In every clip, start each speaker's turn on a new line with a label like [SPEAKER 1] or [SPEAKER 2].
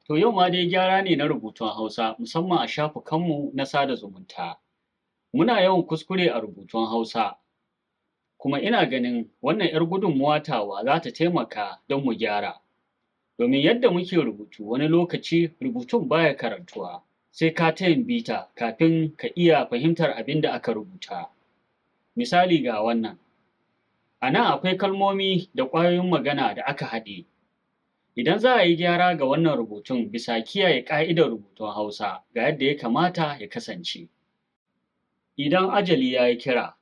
[SPEAKER 1] To yau ma dai gyara ne na rubutun Hausa musamman a shafukanmu na sada zumunta. Muna yawan kuskure a rubutun Hausa, kuma ina ganin wannan 'yar gudunmuwa tawa za ta taimaka don mu gyara. Domin yadda muke rubutu wani lokaci rubutun baya karantuwa, sai ka ta yin bita kafin ka iya fahimtar abin da aka rubuta. Misali ga wannan, a nan akwai kalmomi da ƙwayoyin magana da aka haɗe. Idan za a yi gyara ga wannan rubutun bisa kiyaye ƙa'idar rubutun Hausa, ga yadda ya kamata ya kasance. Idan ajali ya yi kira,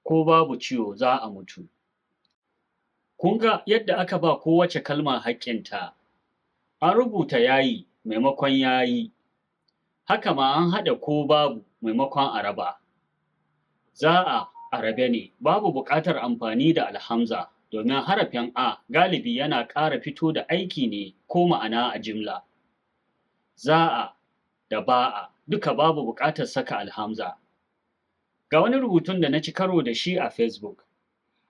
[SPEAKER 1] ko babu ciwo za a mutu. Kun ga yadda aka ba kowace kalma haƙƙinta. An rubuta yayi maimakon yayi, haka ma an haɗa ko babu maimakon a raba. Za a rabe ne, babu buƙatar amfani da alhamza, domin harafin A galibi yana ƙara fito da aiki ne ko ma'ana a jimla. Za'a da ba'a duka babu buƙatar saka alhamza. Ga wani rubutun da na ci karo da shi a Facebook.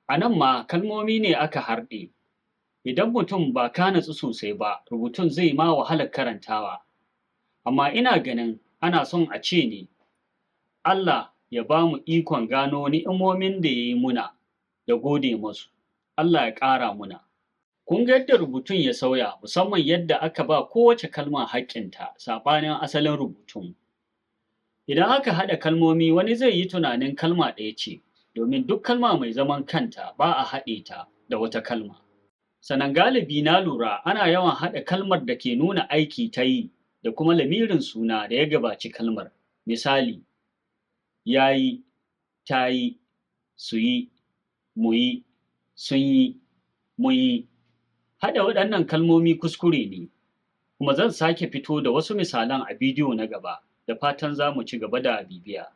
[SPEAKER 1] A nan ma kalmomi ne aka harɗe. Idan mutum ba ka natsu sosai ba, rubutun zai ma wahalar karantawa. Amma ina ganin ana son a ce ne, Allah ya ba mu ikon gano ni'imomin da ya yi muna da gode masu. Allah ya ƙara muna. Kun ga yadda rubutun ya sauya, musamman yadda aka ba kowace kalma haƙƙinta saɓanin asalin rubutun. Idan aka haɗa kalmomi wani zai yi tunanin kalma ɗaya ce, domin duk kalma mai zaman kanta ba a haɗe ta da wata kalma. Sannan galibi na lura ana yawan haɗa kalmar da ke nuna aiki ta yi da kuma lamirin suna da ya gabaci kalmar. Misali, ya yi, ta yi, su yi, mu yi, sun yi, mun yi. Haɗa waɗannan kalmomi kuskure ne, kuma zan sake fito da wasu misalan a bidiyo na gaba, da fatan za mu ci gaba da bibiya.